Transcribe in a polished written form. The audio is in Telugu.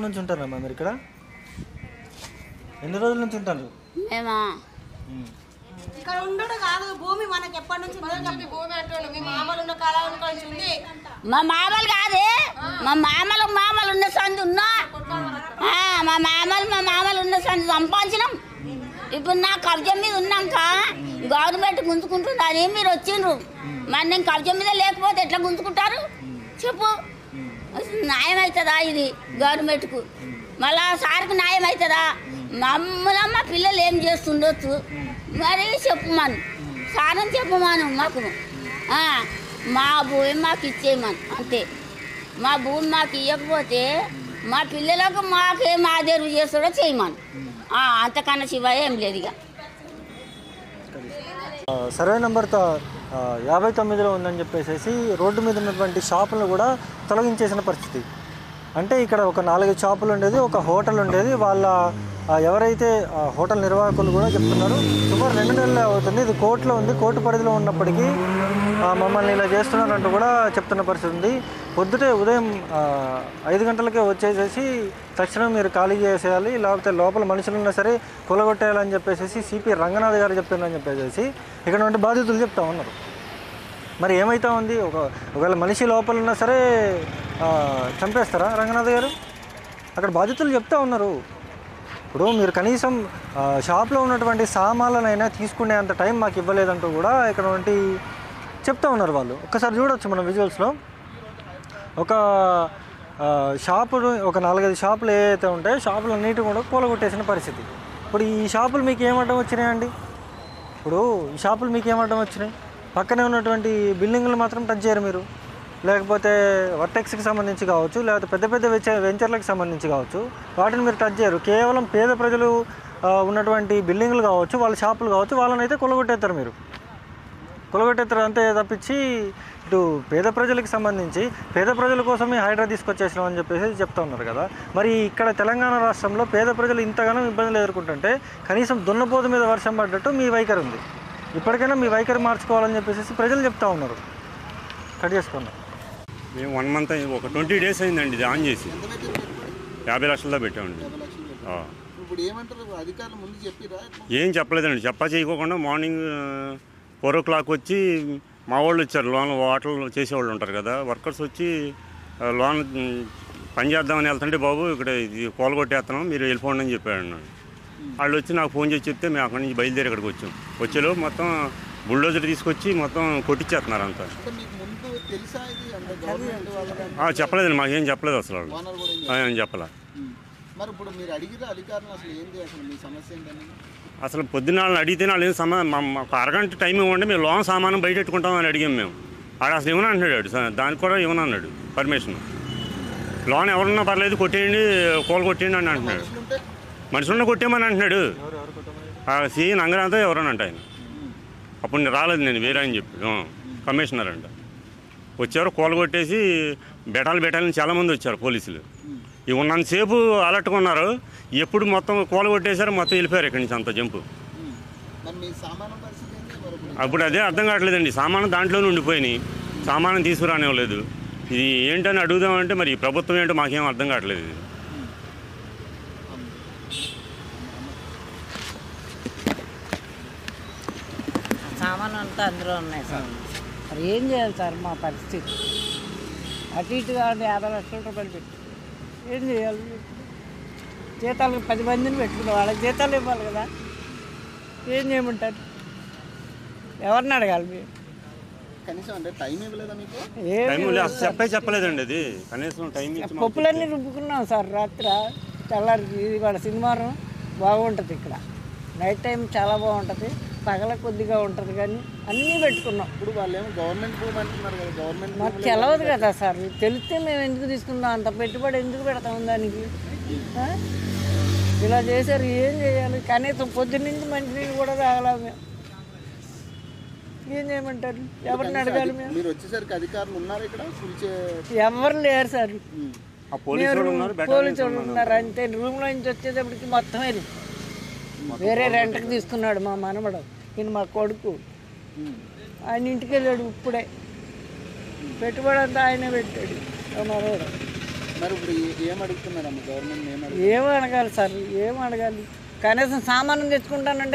నుంచి ఉంటారమ్మా మీరు ఇక్కడ? ఎన్ని రోజుల నుంచి ఉంటారు? మేమా ఇక్కడ ఉండడు కాదు, భూమి మనకి ఎప్పటి నుంచి భూమి అంటాడు. మీ మామలు ఉన్న కాలం నుంచి ఉంది. మా మామలు కాదే, మా మామలు ఉన్న సంది ఉన్నా, మా మామలు ఉన్న సంది సంపాదించినాం. ఇప్పుడు నా కబ్జా మీద ఉన్నాక గవర్నమెంట్ గుంజుకుంటుందని మీరు వచ్చిండ్రు. మరి నేను కబ్జా మీద లేకపోతే ఎట్లా గుంజుకుంటారు చెప్పు? న్యాయం అవుతుందా ఇది గవర్నమెంట్కు? మళ్ళా సార్కి న్యాయం అవుతుందా? మా పిల్లలు ఏం చేస్తుండొచ్చు మరి చెప్పమాను, సారం చెప్పమాను మాకు. మా భూమి మాకు ఇచ్చేయమని అంతే. మా భూమి మాకు ఇవ్వకపోతే మా పిల్లలకు మాకేం ఆదేరు చేస్తాడో చేయమను, అంతకన్నా శివయ్య ఏం లేదు. ఇక సర్వే నెంబర్ 59లో ఉందని చెప్పేసి రోడ్డు మీద ఉన్నటువంటి షాపులను కూడా తొలగించేసిన పరిస్థితి. అంటే ఇక్కడ ఒక 4 షాపులు ఉండేది, ఒక హోటల్ ఉండేది. వాళ్ళ ఎవరైతే హోటల్ నిర్వాహకులు కూడా చెప్తున్నారు సుమారు 2 నెలలు అవుతుంది, ఇది కోర్టులో ఉంది, కోర్టు పరిధిలో ఉన్నప్పటికీ మమ్మల్ని ఇలా చేస్తున్నారంటూ కూడా చెప్తున్న పరిస్థితి ఉంది. పొద్దుటే ఉదయం 5 గంటలకే వచ్చేసేసి తక్షణం మీరు ఖాళీ చేసేయాలి, లేకపోతే లోపల మనుషులు ఉన్నా సరే కూలగొట్టేయాలని చెప్పేసి సిపి రంగనాథ్ గారు చెప్తున్నారని చెప్పేసి ఇక్కడ నుండి బాధితులు చెప్తా ఉన్నారు. మరి ఏమైతా ఉంది? ఒకవేళ మనిషి లోపల ఉన్నా సరే చంపేస్తారా రంగనాథ్ గారు? అక్కడ బాధితులు చెప్తా ఉన్నారు. ఇప్పుడు మీరు కనీసం షాప్లో ఉన్నటువంటి సామాన్లనైనా తీసుకునే అంత టైం మాకు ఇవ్వలేదంటూ కూడా ఇక్కడ నుండి చెప్తా ఉన్నారు వాళ్ళు. ఒక్కసారి చూడవచ్చు మనం విజువల్స్లో. ఒక షాపు, ఒక 4-5 షాపులు ఏవైతే ఉంటాయో షాపులు అన్నిటి కూడా కూలగొట్టేసిన పరిస్థితి. ఇప్పుడు ఈ షాపులు మీకు ఏమడ్డం వచ్చినాయండి? ఇప్పుడు ఈ షాపులు మీకు ఏమడ్డం వచ్చినాయి? పక్కనే ఉన్నటువంటి బిల్డింగ్లు మాత్రం టచ్ చేయరు మీరు, లేకపోతే వర్టెక్స్కి సంబంధించి కావచ్చు, లేకపోతే పెద్ద పెద్ద వెంచర్లకు సంబంధించి కావచ్చు, వాటిని మీరు టచ్ చేయరు. కేవలం పేద ప్రజలు ఉన్నటువంటి బిల్డింగ్లు కావచ్చు, వాళ్ళ షాపులు కావచ్చు, వాళ్ళని అయితే కొలగొట్టేస్తారు. మీరు కొలగొట్టేస్తారు అంతే తప్పించి ఇటు పేద ప్రజలకు సంబంధించి పేద ప్రజల కోసమే హైడ్రా తీసుకొచ్చేసినాం అని చెప్పేసి చెప్తా ఉన్నారు కదా. మరి ఇక్కడ తెలంగాణ రాష్ట్రంలో పేద ప్రజలు ఇంతగానో ఇబ్బందులు ఎదుర్కొంటుంటే కనీసం దున్నపోతు మీద వర్షం పడ్డట్టు మీ వైఖరి ఉంది. ఇప్పటికైనా మీ వైఖరి మార్చుకోవాలని చెప్పేసి ప్రజలు చెప్తా ఉన్నారు. కట్ చేసుకున్నాం మేము 1 మంత్ ఒక 20 days అయిందండి ఇది ఆన్ చేసి. 50 లక్షల్లో పెట్టామండి. ఏం చెప్పలేదండి. చేయకోకుండా మార్నింగ్ 4 o'clock వచ్చి మా వాళ్ళు వచ్చారు, లోన్ వాటర్ చేసేవాళ్ళు ఉంటారు కదా, వర్కర్స్ వచ్చి లోన్ పని చేద్దామని వెళ్తుంటే బాబు ఇక్కడ ఇది కూలగొట్టేస్తున్నాం మీరు వెళ్ళిపోండి అని చెప్పాడు. వాళ్ళు వచ్చి నాకు ఫోన్ చేసి చెప్తే మేము అక్కడి నుంచి బయలుదేరి ఇక్కడికి వచ్చాం. వచ్చేలో మొత్తం బుల్డోజర్ తీసుకొచ్చి మొత్తం కొట్టించేస్తున్నారు అంతా. చెప్పలేదండి, మాకేం చెప్పలేదు అసలు వాళ్ళు ఏం చెప్పలే. అసలు పొద్దున్న వాళ్ళని అడిగితే వాళ్ళు ఒక అరగంట టైం ఇవ్వండి మేము లోన్ సామానం బయట పెట్టుకుంటామని అడిగాం మేము. ఆడ అసలు ఏమని అంటున్నాడు, దానికి కూడా ఏమని అన్నాడు పర్మిషన్. లోన్ ఎవరున్నా పర్లేదు కొట్టేయండి, కోలు కొట్టేయండి అని అంటున్నాడు. మనుషులున్న కొట్టేయమని అంటున్నాడు. సిఈ నంగరంతో ఎవరని అంట ఆయన. అప్పుడు నేను రాలేదు, నేను వేరే అని చెప్పి కమిషనర్ అంట. వచ్చారు కోలు కొట్టేసి బెటాలని చాలామంది వచ్చారు పోలీసులు. ఇవి ఉన్నంతసేపు అలర్ట్గా ఉన్నారు. ఎప్పుడు మొత్తం కోలు కొట్టేశారు, మొత్తం వెళ్ళిపోయారు ఇక్కడి నుంచి అంత జంపు. అప్పుడు అదే అర్థం కావట్లేదండి. సామాను దాంట్లోనే ఉండిపోయినాయి, సామానం తీసుకురానివ్వలేదు. ఇది ఏంటని అడుగుదామంటే మరి ప్రభుత్వం ఏంటో మాకేం అర్థం కావట్లేదు. ఇది సామాను అంతా అందులో ఉన్నాయి సార్. మరి ఏం చేయాలి సార్ మా పరిస్థితి? అటు ఇటుగా 50 లక్షల రూపాయలు పెట్టి ఏం చేయాలి? జీతాలు 10 మందిని పెట్టుకున్న వాళ్ళకి జీతాలు ఇవ్వాలి కదా. ఏం చేయమంటారు? ఎవరిని అడగాలి మీరు? చెప్పలేదండి. అది కనీసం టైం పప్పులన్నీ రుబ్బుకున్నాం సార్. రాత్రి తెల్లారికి ఇది కూడా శనివారం బాగుంటుంది ఇక్కడ. నైట్ టైం చాలా బాగుంటుంది, పగల కొద్దిగా ఉంటుంది, కానీ అన్నీ పెట్టుకున్నాం. ఇప్పుడు వాళ్ళు ఏమో గవర్నమెంట్ భూమి అంటున్నారు కదా, గవర్నమెంట్ మాకు తెలవదు కదా సార్. తెలిస్తే మేము ఎందుకు తీసుకుందాం? అంత పెట్టుబడి ఎందుకు పెడతాం దానికి? ఇలా చేశారు, ఏం చేయాలి? కనీసం పొద్దున్నుంచి మంచినీళ్ళు కూడా తాగలేము మేము. ఏం చేయమంటారు? ఎవరిని అడగాలి మేము? మీరు వచ్చేసరికి అధికారులు ఉన్నారు ఇక్కడ? ఎవరు లేరు సార్. పోలీసు వాళ్ళు ఉన్నారు అంతే. రూమ్లో నుంచి వచ్చేటప్పటికి మొత్తం వెళ్ళి వేరే రెంట్కి తీసుకున్నాడు మా మనవడు. ఈయన మా కొడుకు. ఆయన ఇంటికి వెళ్ళాడు ఇప్పుడే. పెట్టుబడి అంతా ఆయనే పెట్టాడు మా మనవడు. మరి ఇప్పుడు ఏం అడుగుతున్నారమ్మా గవర్నమెంట్? ఏం అడగాలి సార్, ఏం అడగాలి? కనీసం సామాను తెచ్చుకుంటానంటే